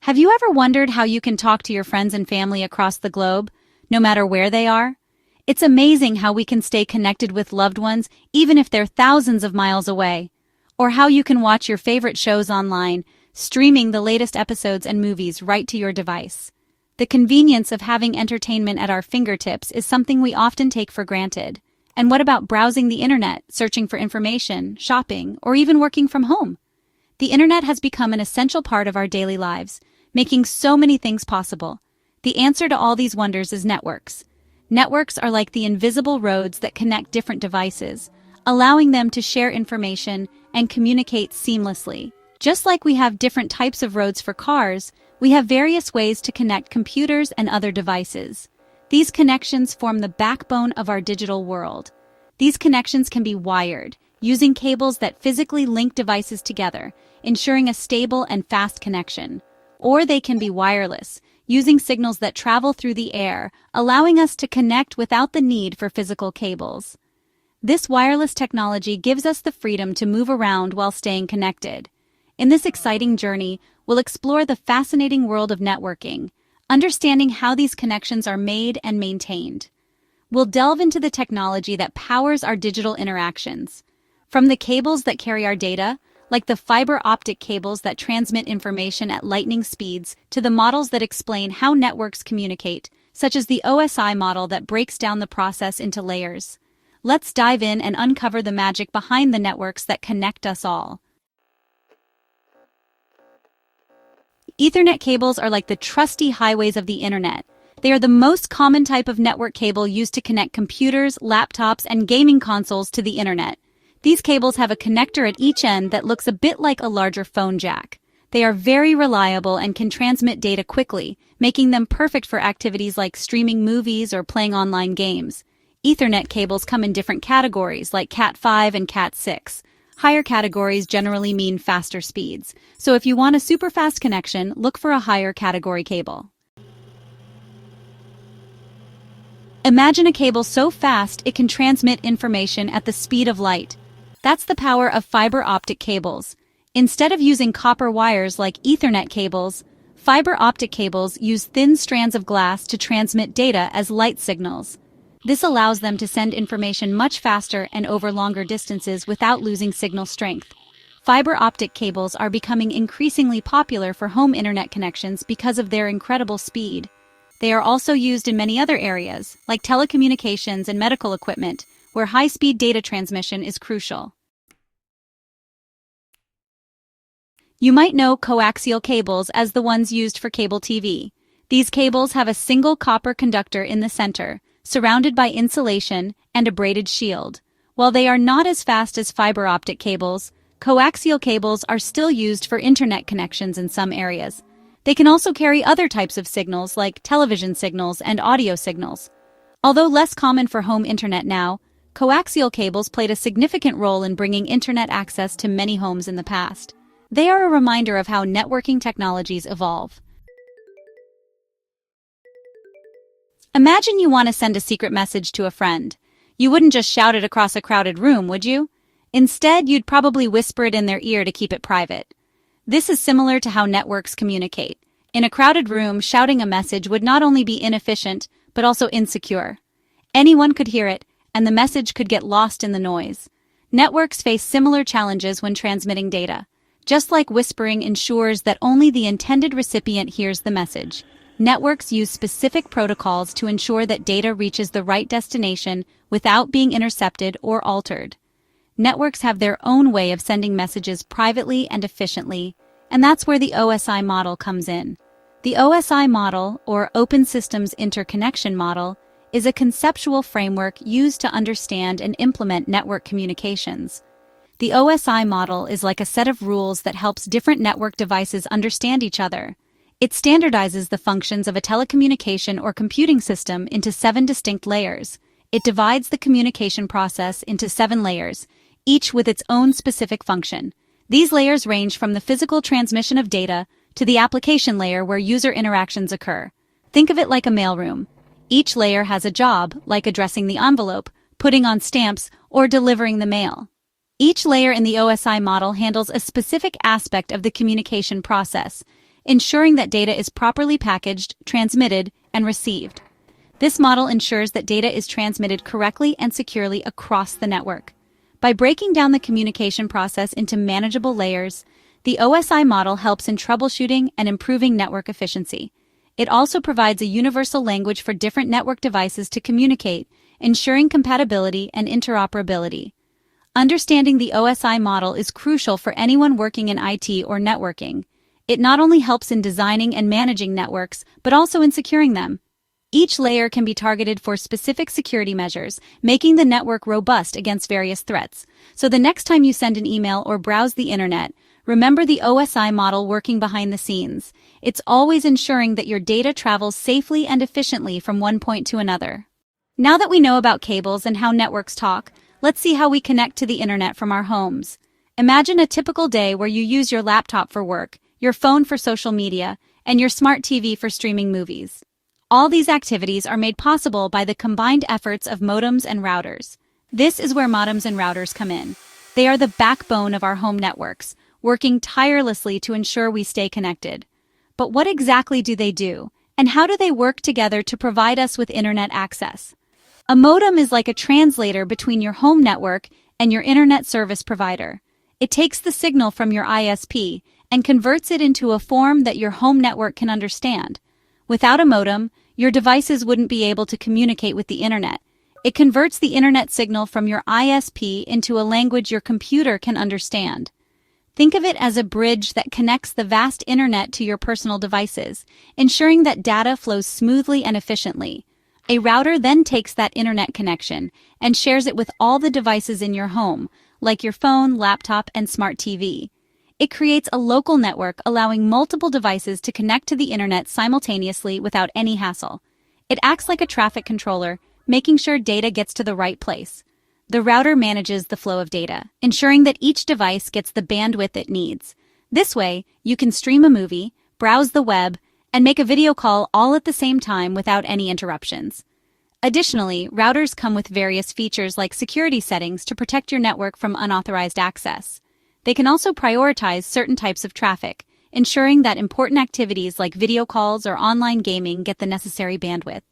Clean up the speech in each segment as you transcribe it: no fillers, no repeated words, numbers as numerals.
Have you ever wondered how you can talk to your friends and family across the globe, no matter where they are? It's amazing how we can stay connected with loved ones even if they're thousands of miles away. Or how you can watch your favorite shows online, streaming the latest episodes and movies right to your device. The convenience of having entertainment at our fingertips is something we often take for granted. And what about browsing the internet, searching for information, shopping, or even working from home? The internet has become an essential part of our daily lives, making so many things possible. The answer to all these wonders is networks. Networks are like the invisible roads that connect different devices, allowing them to share information and communicate seamlessly. Just like we have different types of roads for cars, we have various ways to connect computers and other devices. These connections form the backbone of our digital world. These connections can be wired, using cables that physically link devices together, ensuring a stable and fast connection. Or they can be wireless, using signals that travel through the air, allowing us to connect without the need for physical cables. This wireless technology gives us the freedom to move around while staying connected. In this exciting journey, we'll explore the fascinating world of networking, understanding how these connections are made and maintained. We'll delve into the technology that powers our digital interactions. From the cables that carry our data, like the fiber optic cables that transmit information at lightning speeds, to the models that explain how networks communicate, such as the OSI model that breaks down the process into layers. Let's dive in and uncover the magic behind the networks that connect us all. Ethernet cables are like the trusty highways of the internet. They are the most common type of network cable used to connect computers, laptops, and gaming consoles to the internet. These cables have a connector at each end that looks a bit like a larger phone jack. They are very reliable and can transmit data quickly, making them perfect for activities like streaming movies or playing online games. Ethernet cables come in different categories like Cat5 and Cat6. Higher categories generally mean faster speeds, so if you want a super fast connection, look for a higher category cable. Imagine a cable so fast it can transmit information at the speed of light. That's the power of fiber optic cables. Instead of using copper wires like Ethernet cables, fiber optic cables use thin strands of glass to transmit data as light signals. This allows them to send information much faster and over longer distances without losing signal strength. Fiber optic cables are becoming increasingly popular for home internet connections because of their incredible speed. They are also used in many other areas, like telecommunications and medical equipment, where high-speed data transmission is crucial. You might know coaxial cables as the ones used for cable TV. These cables have a single copper conductor in the center, surrounded by insulation and a braided shield. While they are not as fast as fiber optic cables, coaxial cables are still used for internet connections in some areas. They can also carry other types of signals like television signals and audio signals. Although less common for home internet now, coaxial cables played a significant role in bringing internet access to many homes in the past. They are a reminder of how networking technologies evolve. Imagine you want to send a secret message to a friend. You wouldn't just shout it across a crowded room, would you? Instead, you'd probably whisper it in their ear to keep it private. This is similar to how networks communicate. In a crowded room, shouting a message would not only be inefficient, but also insecure. Anyone could hear it, and the message could get lost in the noise. Networks face similar challenges when transmitting data. Just like whispering ensures that only the intended recipient hears the message, networks use specific protocols to ensure that data reaches the right destination without being intercepted or altered. Networks have their own way of sending messages privately and efficiently, and that's where the OSI model comes in. The OSI model, or Open Systems Interconnection Model, is a conceptual framework used to understand and implement network communications. The OSI model is like a set of rules that helps different network devices understand each other. It standardizes the functions of a telecommunication or computing system into 7 distinct layers. It divides the communication process into 7 layers, each with its own specific function. These layers range from the physical transmission of data to the application layer where user interactions occur. Think of it like a mailroom. Each layer has a job, like addressing the envelope, putting on stamps, or delivering the mail. Each layer in the OSI model handles a specific aspect of the communication process. ensuring that data is properly packaged, transmitted, and received. This model ensures that data is transmitted correctly and securely across the network. By breaking down the communication process into manageable layers, the OSI model helps in troubleshooting and improving network efficiency. It also provides a universal language for different network devices to communicate, ensuring compatibility and interoperability. Understanding the OSI model is crucial for anyone working in IT or networking. It not only helps in designing and managing networks, but also in securing them. Each layer can be targeted for specific security measures, making the network robust against various threats. So the next time you send an email or browse the internet, remember the OSI model working behind the scenes. It's always ensuring that your data travels safely and efficiently from one point to another. Now that we know about cables and how networks talk, let's see how we connect to the internet from our homes. Imagine a typical day where you use your laptop for work, your phone for social media, and your smart TV for streaming movies. All these activities are made possible by the combined efforts of modems and routers. This is where modems and routers come in. They are the backbone of our home networks, working tirelessly to ensure we stay connected. But what exactly do they do, and how do they work together to provide us with internet access? A modem is like a translator between your home network and your internet service provider. It takes the signal from your ISP and converts it into a form that your home network can understand. Without a modem, your devices wouldn't be able to communicate with the internet. It converts the internet signal from your ISP into a language your computer can understand. Think of it as a bridge that connects the vast internet to your personal devices, ensuring that data flows smoothly and efficiently. A router then takes that internet connection and shares it with all the devices in your home, like your phone, laptop, and smart TV. It creates a local network allowing multiple devices to connect to the internet simultaneously without any hassle. It acts like a traffic controller, making sure data gets to the right place. The router manages the flow of data, ensuring that each device gets the bandwidth it needs. This way, you can stream a movie, browse the web, and make a video call all at the same time without any interruptions. Additionally, routers come with various features like security settings to protect your network from unauthorized access. They can also prioritize certain types of traffic, ensuring that important activities like video calls or online gaming get the necessary bandwidth.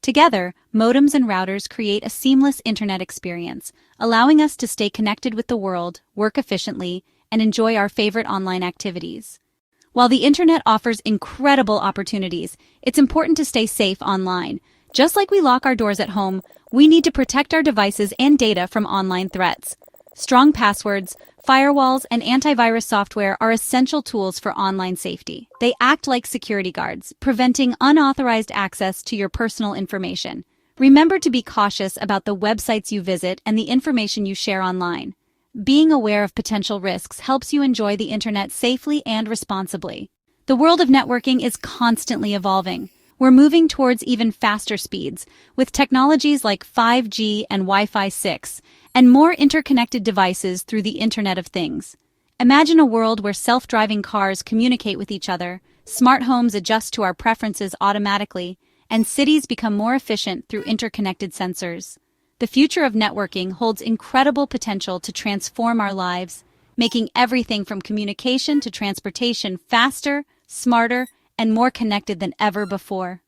Together, modems and routers create a seamless internet experience, allowing us to stay connected with the world, work efficiently, and enjoy our favorite online activities. While the internet offers incredible opportunities, it's important to stay safe online. Just like we lock our doors at home, we need to protect our devices and data from online threats. Strong passwords, firewalls, and antivirus software are essential tools for online safety. They act like security guards, preventing unauthorized access to your personal information. Remember to be cautious about the websites you visit and the information you share online. Being aware of potential risks helps you enjoy the internet safely and responsibly. The world of networking is constantly evolving. We're moving towards even faster speeds, with technologies like 5G and Wi-Fi 6, and more interconnected devices through the Internet of Things. Imagine a world where self-driving cars communicate with each other, smart homes adjust to our preferences automatically, and cities become more efficient through interconnected sensors. The future of networking holds incredible potential to transform our lives, making everything from communication to transportation faster, smarter, and more connected than ever before.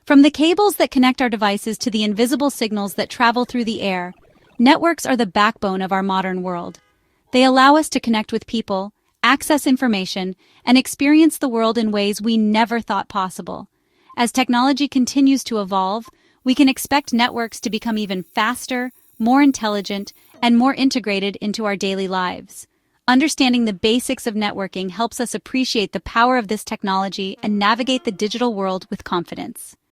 From the cables that connect our devices to the invisible signals that travel through the air, networks are the backbone of our modern world. They allow us to connect with people, access information, and experience the world in ways we never thought possible. As technology continues to evolve, we can expect networks to become even faster, more intelligent, and more integrated into our daily lives. Understanding the basics of networking helps us appreciate the power of this technology and navigate the digital world with confidence.